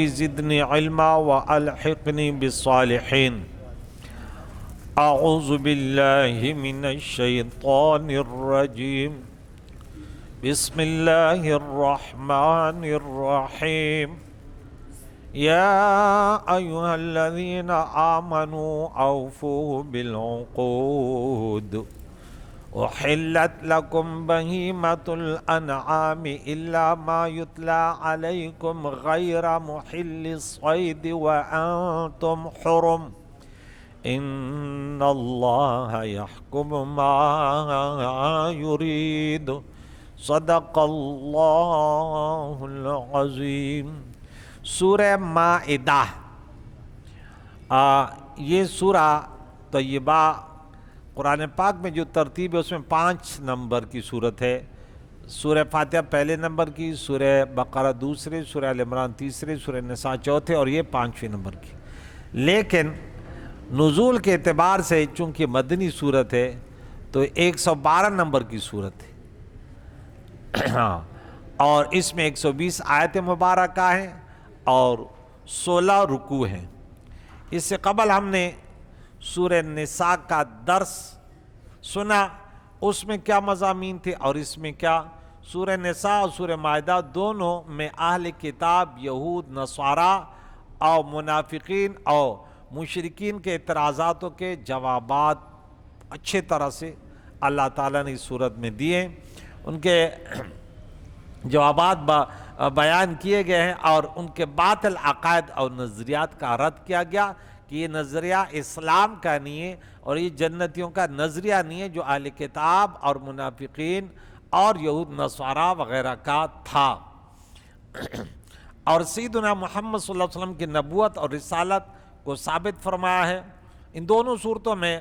زدني علما وألحقني بالصالحين. أعوذ بالله من الشيطان الرجيم. بسم الله الرحمن الرحيم. يا أيها الذين آمنوا أوفوا بالعقود. أحلت لكم بهيمة الأنعام إلا ما يتلى عليكم غير محل الصيد وأنتم حرم إن الله يحكم ما يريد. صدق اللہ العظیم. سورہ مائدہ یہ سورہ طیبہ قرآن پاک میں جو ترتیب ہے اس میں 5 نمبر کی صورت ہے. سورہ فاتحہ پہلے نمبر کی، سورہ بقرہ دوسرے، سورہ آل عمران تیسرے، سورہ نساء چوتھے اور یہ 5ویں نمبر کی. لیکن نزول کے اعتبار سے چونکہ مدنی صورت ہے تو 112 نمبر کی صورت ہے اور اس میں 120 آیت مبارکہ ہیں اور 16 رکوع ہیں. اس سے قبل ہم نے سورہ نساء کا درس سنا، اس میں کیا مضامین تھے اور اس میں کیا. سورہ نساء اور سورہ مائدہ دونوں میں اہل کتاب یہود نصارہ اور منافقین اور مشرکین کے اعتراضاتوں کے جوابات اچھے طرح سے اللہ تعالیٰ نے اس صورت میں دیے. ان کے جوابات بیان کیے گئے ہیں اور ان کے باطل عقائد اور نظریات کا رد کیا گیا کہ یہ نظریہ اسلام کا نہیں ہے اور یہ جنتیوں کا نظریہ نہیں ہے جو اہل کتاب اور منافقین اور یہود نصارہ وغیرہ کا تھا. اور سیدنا محمد صلی اللہ علیہ وسلم کی نبوت اور رسالت کو ثابت فرمایا ہے. ان دونوں صورتوں میں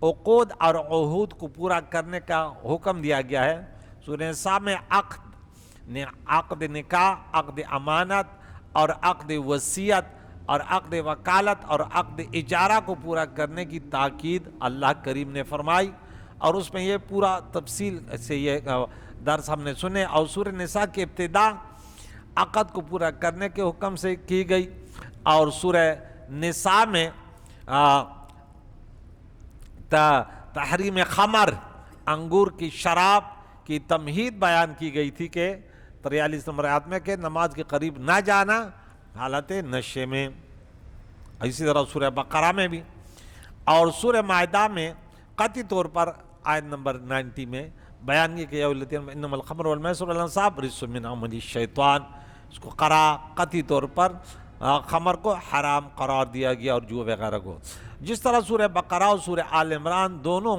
عقود اور عہود کو پورا کرنے کا حکم دیا گیا ہے. سورہ نساء میں عقد نکاح، عقد امانت اور عقد وصیت اور عقد وکالت اور عقد اجارہ کو پورا کرنے کی تاکید اللہ کریم نے فرمائی اور اس میں یہ پورا تفصیل سے یہ درس ہم نے سنے. اور سورہ نساء کی ابتدا عقد کو پورا کرنے کے حکم سے کی گئی اور سورہ نساء میں تحریم خمر، انگور کی شراب کی تمہید بیان کی گئی تھی کہ 43 نمبر آیت میں کہ نماز کے قریب نہ جانا حالت نشے میں. اسی طرح سورہ بقرہ میں بھی اور سورہ مائدہ میں قطعی طور پر آیت نمبر 90 میں بیان کی کہ انما الخمر والمیسر والانصاب رجس من عمل الشیطان. اس کو قطعی طور پر خمر کو حرام قرار دیا گیا اور جوا وغیرہ کو. جس طرح سورہ بقرہ اور سورہ آل عمران دونوں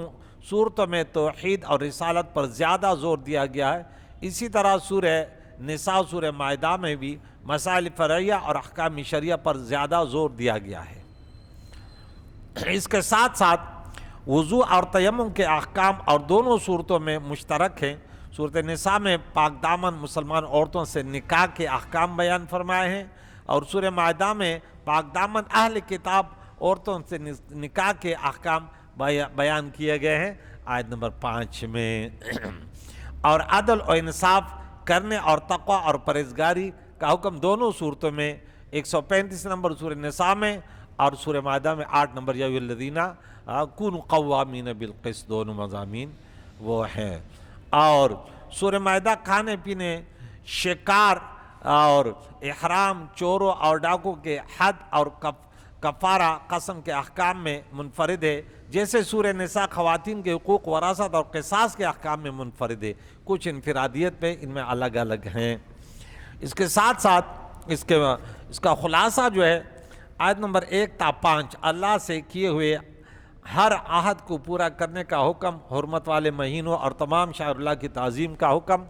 صورتوں میں توحید اور رسالت پر زیادہ زور دیا گیا ہے، اسی طرح سورہ نساء اور سورہ مائدہ میں بھی مسائل فرعیہ اور احکام شرعیہ پر زیادہ زور دیا گیا ہے. اس کے ساتھ ساتھ وضو اور تیمم کے احکام اور دونوں صورتوں میں مشترک ہیں. سورۃ نساء میں پاک دامن مسلمان عورتوں سے نکاح کے احکام بیان فرمائے ہیں اور سورہ مائدہ میں پاک دامن اہل کتاب عورتوں سے نکاح کے احکام بیان کیے گئے ہیں آیت نمبر 5 میں. اور عدل و انصاف کرنے اور تقوی اور پرہیزگاری کا حکم دونوں صورتوں میں 135 نمبر سورہ نساء میں اور سورہ مائدہ میں 8 نمبر یا ایھا الذین کونوا قوامین بالقسط دونوں مضامین وہ ہیں. اور سورہ مائدہ کھانے پینے، شکار اور احرام، چوروں اور ڈاکوں کے حد اور کفارہ قسم کے احکام میں منفرد ہے، جیسے سورہ نساء خواتین کے حقوق، وراثت اور قصاص کے احکام میں منفرد ہے. کچھ انفرادیت میں ان میں الگ الگ ہیں. اس کے ساتھ ساتھ اس کا خلاصہ جو ہے آیت نمبر 1 تا 5 اللہ سے کیے ہوئے ہر عہد کو پورا کرنے کا حکم، حرمت والے مہینوں اور تمام شعائر اللہ کی تعظیم کا حکم،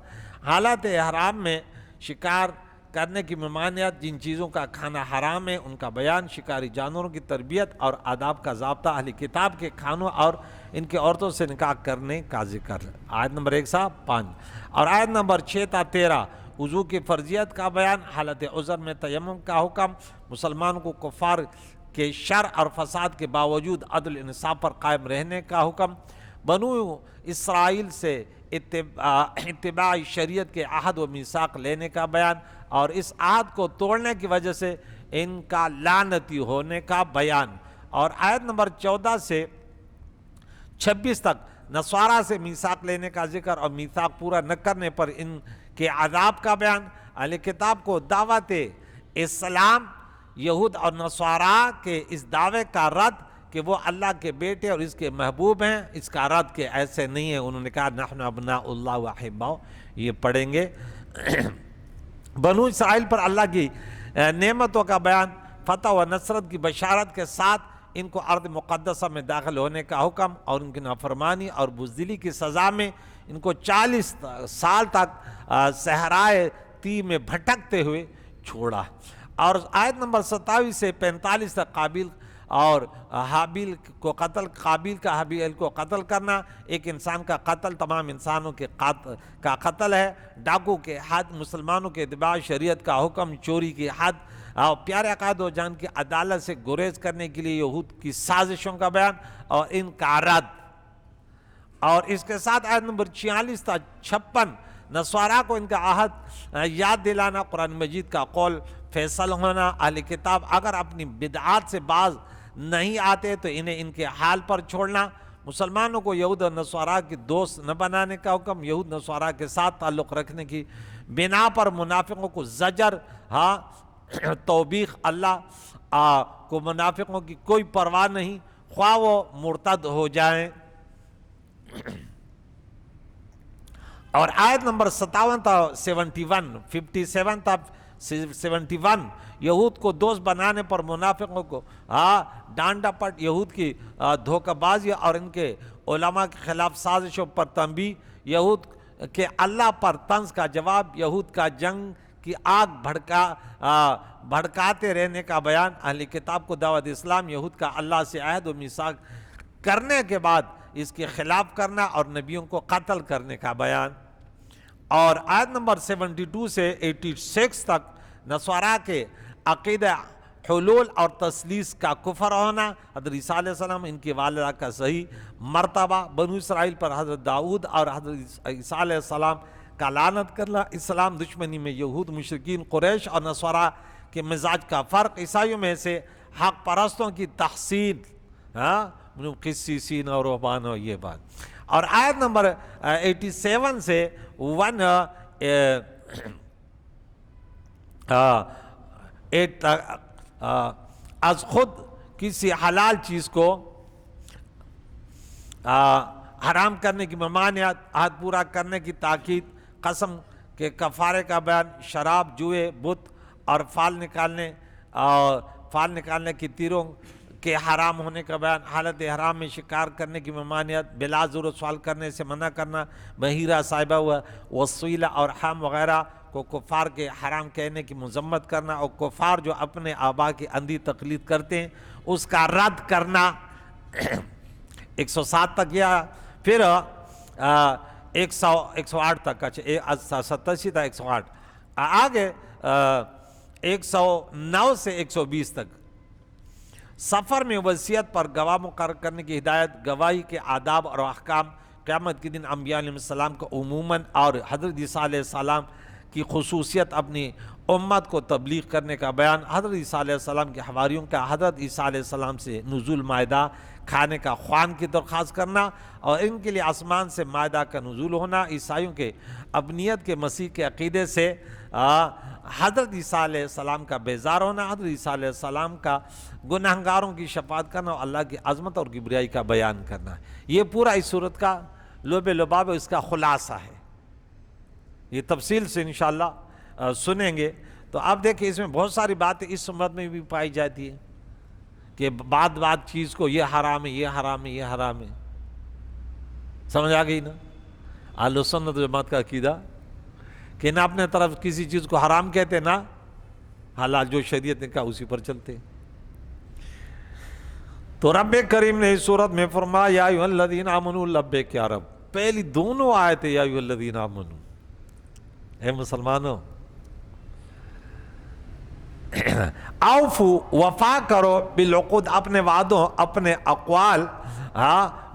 حالات احرام میں شکار کرنے کی ممانعت، جن چیزوں کا کھانا حرام ہے ان کا بیان، شکاری جانوروں کی تربیت اور آداب کا ضابطہ، اہل کتاب کے کھانوں اور ان کے عورتوں سے نکاح کرنے کا ذکر. آیت نمبر 1 سے 5 اور آیت نمبر 6 تا 13 وضو کی فرضیت کا بیان، حالت عذر میں تیمم کا حکم، مسلمانوں کو کفار کے شر اور فساد کے باوجود عدل انصاف پر قائم رہنے کا حکم، بنو اسرائیل سے اتباع شریعت کے عہد و میثاق لینے کا بیان، اور اس عہد کو توڑنے کی وجہ سے ان کا لعنتی ہونے کا بیان۔ اور آیت نمبر 14 سے 26 تک نصارہ سے میثاق لینے کا ذکر اور میثاق پورا نہ کرنے پر ان کے عذاب کا بیان۔ اہل کتاب کو دعوت اسلام، یہود اور نصارہ کے اس دعوے کا رد کہ وہ اللہ کے بیٹے اور اس کے محبوب ہیں، اس کا رد کہ ایسے نہیں ہے۔ انہوں نے کہا نحن ابناء اللہ و احباؤ، یہ پڑھیں گے۔ بنو اسرائیل پر اللہ کی نعمتوں کا بیان، فتح و نصرت کی بشارت کے ساتھ ان کو ارض مقدسہ میں داخل ہونے کا حکم اور ان کی نافرمانی اور بزدلی کی سزا میں ان کو 40 سال تک صحرائے طی میں بھٹکتے ہوئے چھوڑا۔ اور آیت نمبر 27 سے 45 تک قابیل اور حابیل کو قتل، قابیل کا حابیل کو قتل کرنا، ایک انسان کا قتل تمام انسانوں کا قتل ہے، ڈاکو کے حد، مسلمانوں کے اتباع شریعت کا حکم، چوری کی حد، اور پیارے عقائد و جان کی عدالت سے گریز کرنے کے لیے یہود کی سازشوں کا بیان اور ان کا رد۔ اور اس کے ساتھ آیت نمبر 46 تا 56 نصارہ کو ان کا عہد یاد دلانا، قرآن مجید کا قول فیصل ہونا، اہل کتاب اگر اپنی بدعات سے باز نہیں آتے تو انہیں ان کے حال پر چھوڑنا، مسلمانوں کو یہود اور نصارہ کی دوست نہ بنانے کا حکم، یہود نصارہ کے ساتھ تعلق رکھنے کی بنا پر منافقوں کو زجر، توبیخ، اللہ کو منافقوں کی کوئی پرواہ نہیں، خواہ وہ مرتد ہو جائیں۔ اور آیت نمبر 57 تا 71 57 تا 71 یہود کو دوست بنانے پر منافقوں کو ڈانٹ ڈپٹ، یہود کی دھوکہ بازی اور ان کے علماء کے خلاف سازشوں پر تنبیہ، یہود کے اللہ پر طنز کا جواب، یہود کا جنگ کی آگ بھڑکاتے رہنے کا بیان، اہل کتاب کو دعوت اسلام، یہود کا اللہ سے عہد و میثاق کرنے کے بعد اس کے خلاف کرنا اور نبیوں کو قتل کرنے کا بیان۔ اور آیت نمبر 72 سے 86 تک نصارہ کے عقیدہ حلول اور تثلیث کا کفر ہونا، حضرت عیسیٰ علیہ السلام ان کی والدہ کا صحیح مرتبہ، بنو اسرائیل پر حضرت داؤد اور حضرت عیسیٰ علیہ السلام کا لعنت کرنا، اسلام دشمنی میں یہود، مشرکین قریش اور نصارہ کے مزاج کا فرق، عیسائیوں میں سے حق پرستوں کی تحسین، قسیسین اور رہبان، اور یہ بات۔ اور آیت نمبر 87 سے 1 از خود کسی حلال چیز کو حرام کرنے کی ممانعت، عہد پورا کرنے کی تاکید، قسم کے کفارے کا بیان، شراب، جوئے، بت اور فال نکالنے کی تیروں کے حرام ہونے کا بیان، حالت احرام میں شکار کرنے کی ممانعت، بلا ضرورت سوال کرنے سے منع کرنا، بحیرہ، صائبہ، وسیلہ اور حام وغیرہ کو کفار کے حرام کہنے کی مذمت کرنا، اور کفار جو اپنے آبا کی اندھی تقلید کرتے ہیں اس کا رد کرنا۔ 107 تک گیا، پھر 108 تک، 87 تا 108 آگے 109 سے 120 تک سفر میں وصیت پر گواہ مقرر کرنے کی ہدایت، گواہی کے آداب اور احکام، قیامت کے دن انبیاء علیہ السلام کو عموماً اور حضرت عیسیٰ علیہ السلام کی خصوصیت اپنی امت کو تبلیغ کرنے کا بیان، حضرت عیسیٰ علیہ السلام کے حواریوں کا حضرت عیسیٰ علیہ السلام سے نزول مائدہ کھانے کا خوان کی درخواست کرنا اور ان کے لیے آسمان سے مائدہ کا نزول ہونا، عیسائیوں کے ابنیت کے مسیح کے عقیدے سے حضرت عیسیٰ علیہ السلام کا بیزار ہونا، حضرت عیسیٰ علیہ السلام کا گنہگاروں کی شفاعت کرنا اور اللہ کی عظمت اور کبریائی کا بیان کرنا۔ یہ پورا اس صورت کا لب لباب اس کا خلاصہ ہے، یہ تفصیل سے انشاءاللہ سنیں گے۔ تو آپ دیکھیں اس میں بہت ساری باتیں اس امت میں بھی پائی جاتی ہیں کہ بات چیز کو یہ حرام ہے، یہ حرام ہے، یہ حرام ہے، سمجھ آ گئی نا؟ اہل سنت جماعت کا عقیدہ کہ نہ اپنے طرف کسی چیز کو حرام کہتے، نہ حلال، جو شریعت نے کہا اسی پر چلتے۔ تو رب کریم نے اس صورت میں فرمایا یا ایھا الذین آمنوا لبیک یا رب، پہلی دونوں آیتیں یا ایھا الذین آمنوا، اے مسلمانوں اوفو، وفا کرو، بالعقود، اپنے وعدوں، اپنے اقوال،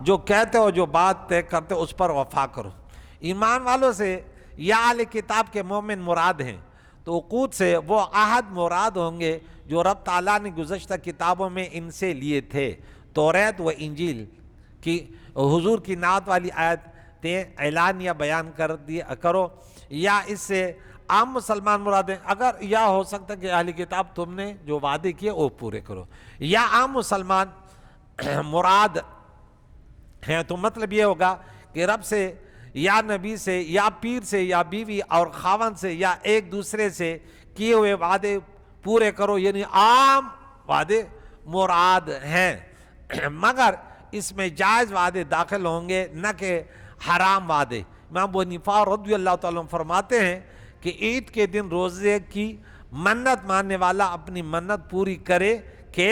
جو کہتے ہو، جو بات طے کرتے ہو اس پر وفا کرو۔ ایمان والوں سے یا اہل کتاب کے مومن مراد ہیں، تو عقود سے وہ عہد مراد ہوں گے جو رب تعالیٰ نے گزشتہ کتابوں میں ان سے لیے تھے. توریت و انجیل کی حضور کی نعت والی آیتیں اعلان یا بیان کرو، یا اس سے عام مسلمان مراد ہیں. اگر یا ہو سکتا ہے کہ اہل کتاب تم نے جو وعدے کیے وہ پورے کرو، یا عام مسلمان مراد ہیں، تو مطلب یہ ہوگا کہ رب سے یا نبی سے یا پیر سے یا بیوی اور خاوند سے یا ایک دوسرے سے کیے ہوئے وعدے پورے کرو، یعنی عام وعدے مراد ہیں. مگر اس میں جائز وعدے داخل ہوں گے، نہ کہ حرام وعدے. امام ابو حنیفہ رضی اللہ تعالیٰ عنہ فرماتے ہیں کہ عید کے دن روزے کی منت ماننے والا اپنی منت پوری کرے کہ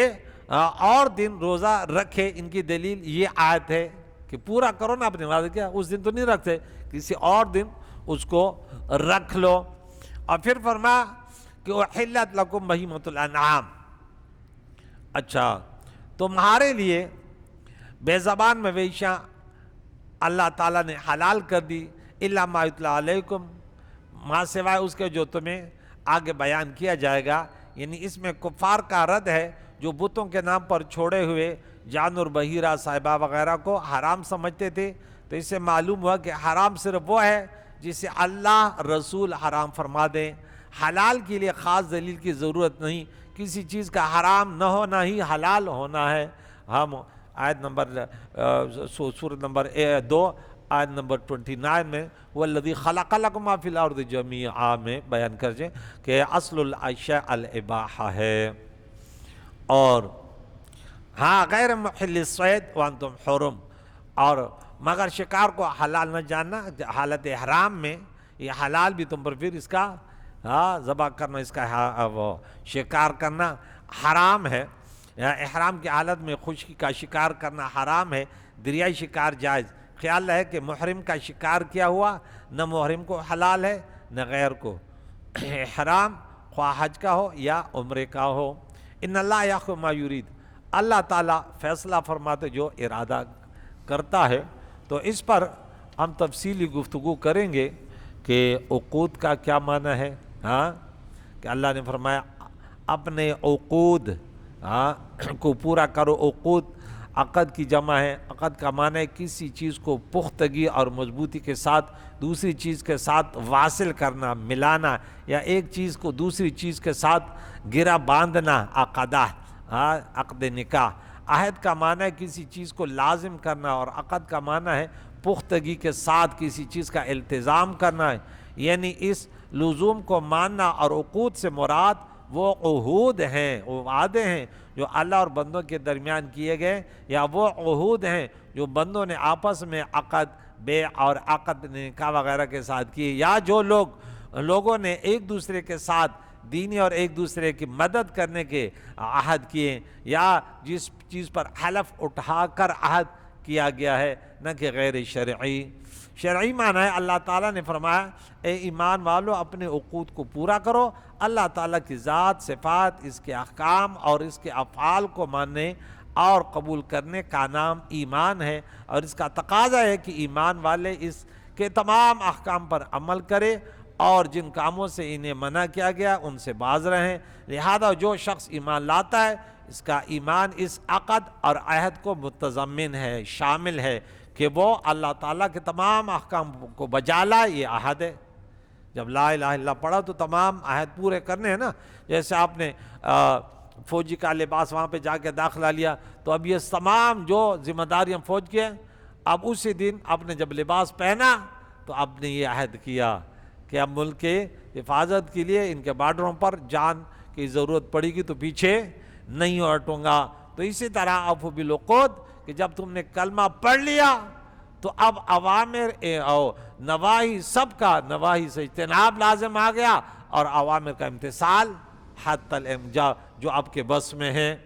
اور دن روزہ رکھے. ان کی دلیل یہ آیت ہے کہ پورا کرو نا اپنے وعدے. کیا اس دن تو نہیں رکھتے، کسی اور دن اس کو رکھ لو. اور پھر فرمایا کہ احلت لکم بہیمۃ الانعام، اچھا تمہارے لیے بے زبان مویشیاں اللہ تعالیٰ نے حلال کر دی، الا ما یتلی علیکم، ما سوائے اس کے جو تمہیں آگے بیان کیا جائے گا. یعنی اس میں کفار کا رد ہے جو بتوں کے نام پر چھوڑے ہوئے جانور، بحیرہ، صاحبہ وغیرہ کو حرام سمجھتے تھے. تو اس سے معلوم ہوا کہ حرام صرف وہ ہے جسے اللہ رسول حرام فرما دیں. حلال کے لیے خاص دلیل کی ضرورت نہیں، کسی چیز کا حرام نہ ہونا ہی حلال ہونا ہے. ہم آیت نمبر سورۃ نمبر 2 آیت نمبر 29 میں والذی خلق لکم ما فی الارض جمیعا میں بیان کریں کہ اصل الاشیاء الاباحہ ہے. اور ہاں غیر محل الصید وانتم حرم، اور مگر شکار کو حلال نہ جاننا حالت حرام میں، یہ حلال بھی تم پر پھر اس کا ذبح کرنا، اس کا وہ شکار کرنا حرام ہے. احرام کی حالت میں خشکی کا شکار کرنا حرام ہے، دریائی شکار جائز. خیال ہے کہ محرم کا شکار کیا ہوا، نہ محرم کو حلال ہے نہ غیر کو. احرام خواہ حج کا ہو یا عمرے کا ہو. ان اللہ یحکم ما یرید، اللہ تعالیٰ فیصلہ فرماتے جو ارادہ کرتا ہے. تو اس پر ہم تفصیلی گفتگو کریں گے کہ عقود کا کیا معنی ہے. کہ اللہ نے فرمایا اپنے عقود کو پورا کرو. عقود عقد کی جمع ہے. عقد کا معنی ہے کسی چیز کو پختگی اور مضبوطی کے ساتھ دوسری چیز کے ساتھ واصل کرنا، ملانا، یا ایک چیز کو دوسری چیز کے ساتھ گرا باندھنا. عقدہ عقد نکاح. عہد کا معنی ہے کسی چیز کو لازم کرنا، اور عقد کا معنی ہے پختگی کے ساتھ کسی چیز کا التزام کرنا ہے. یعنی اس لزوم کو ماننا. اور عقود سے مراد وہ عہود ہیں، وہ وعدے ہیں جو اللہ اور بندوں کے درمیان کیے گئے، یا وہ عہود ہیں جو بندوں نے آپس میں عقد بیع اور عقد نکاح وغیرہ کے ساتھ کیے، یا جو لوگوں نے ایک دوسرے کے ساتھ دینی اور ایک دوسرے کی مدد کرنے کے عہد کیے، یا جس چیز پر حلف اٹھا کر عہد کیا گیا ہے، نہ کہ غیر شرعی. شرعی معنی ہے اللہ تعالیٰ نے فرمایا اے ایمان والو اپنے عقود کو پورا کرو. اللہ تعالیٰ کی ذات، صفات، اس کے احکام اور اس کے افعال کو ماننے اور قبول کرنے کا نام ایمان ہے. اور اس کا تقاضا ہے کہ ایمان والے اس کے تمام احکام پر عمل کرے، اور جن کاموں سے انہیں منع کیا گیا ان سے باز رہیں. لہذا جو شخص ایمان لاتا ہے اس کا ایمان اس عقد اور عہد کو متضمن ہے، شامل ہے کہ وہ اللہ تعالیٰ کے تمام احکام کو بجا لائے. یہ عہد ہے. جب لا الہ الا اللہ پڑھا تو تمام عہد پورے کرنے ہیں نا. جیسے آپ نے فوجی کا لباس وہاں پہ جا کے داخلہ لیا، تو اب یہ تمام جو ذمہ داریاں فوج کی ہیں، اب اسی دن آپ نے جب لباس پہنا تو آپ نے یہ عہد کیا کہ اب ملک کے حفاظت کے لیے ان کے بارڈروں پر جان کی ضرورت پڑے گی تو پیچھے نہیں ہٹوں گا. تو اسی طرح اوفوا بالعقود کہ جب تم نے کلمہ پڑھ لیا تو اب اوامر اور نواہی، سب کا نواہی سے اجتناب لازم آ گیا، اور اوامر کا امتثال حتی الامجا جو آپ کے بس میں ہے.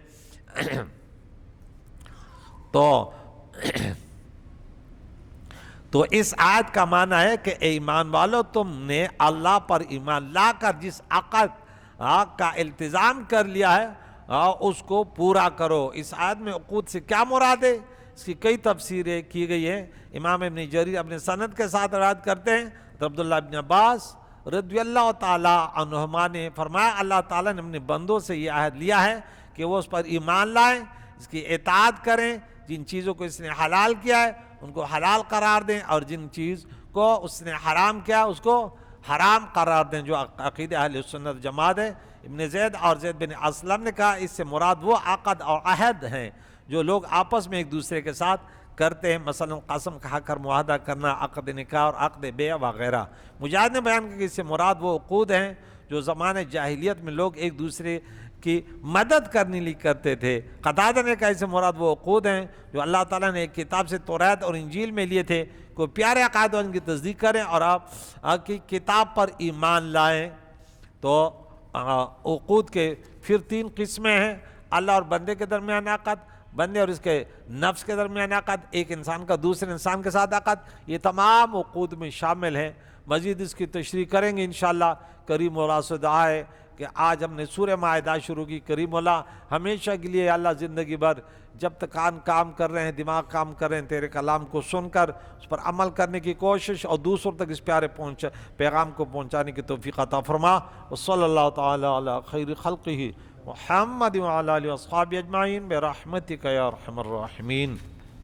تو اس آیت کا معنی ہے کہ اے ایمان والو تم نے اللہ پر ایمان لا کر جس عقد کا التزام کر لیا ہے اس کو پورا کرو. اس آیت میں عقود سے کیا مراد ہے؟ اس کی کئی تفسیریں کی گئی ہیں. امام ابن جریر اپنے سند کے ساتھ روایت کرتے ہیں، عبداللہ ابن عباس رضی اللہ تعالیٰ عنہما نے فرمایا اللہ تعالیٰ نے اپنے بندوں سے یہ عہد لیا ہے کہ وہ اس پر ایمان لائیں، اس کی اطاعت کریں، جن چیزوں کو اس نے حلال کیا ہے ان کو حلال قرار دیں، اور جن چیز کو اس نے حرام کیا اس کو حرام قرار دیں، جو عقیدہ اہل سنت جماعت ہے۔ ابن زید اور زید بن اسلم نے کہا اس سے مراد وہ عقد اور عہد ہیں جو لوگ آپس میں ایک دوسرے کے ساتھ کرتے ہیں، مثلا قسم کھا کر معاہدہ کرنا، عقد نکاح اور عقد بیع وغیرہ۔ مجاہد نے بیان کیا کہ اس سے مراد وہ عقود ہیں جو زمانے جاہلیت میں لوگ ایک دوسرے کی مدد کرنے لیے کرتے تھے۔ قتادہ نے کہا اس سے مراد وہ عقود ہیں جو اللہ تعالیٰ نے ایک کتاب سے توریت اور انجیل میں لیے تھے، کوئی پیارے عقائد ان کی تصدیق کریں اور آپ کی کتاب پر ایمان لائیں۔ تو عقود کے پھر 3 قسمیں ہیں، اللہ اور بندے کے درمیان عقد، بندے اور اس کے نفس کے درمیان عقد، ایک انسان کا دوسرے انسان کے ساتھ عقد، یہ تمام عقود میں شامل ہیں۔ مزید اس کی تشریح کریں گے انشاءاللہ۔ کریم اللہ سے دعا ہے کہ آج ہم نے سورہ مائدہ شروع کی، کریم اللہ ہمیشہ کے لیے اللہ زندگی بھر جب تک کان کام کر رہے ہیں، دماغ کام کر رہے ہیں، تیرے کلام کو سن کر اس پر عمل کرنے کی کوشش اور دوسروں تک اس پیارے پیغام کو پہنچانے کی توفیق عطا فرما۔ وصلی اللہ تعالی علی خیر خلقہ محمد وعلی آلہ واصحابہ اجمعین برحمتک یا ارحم الراحمین۔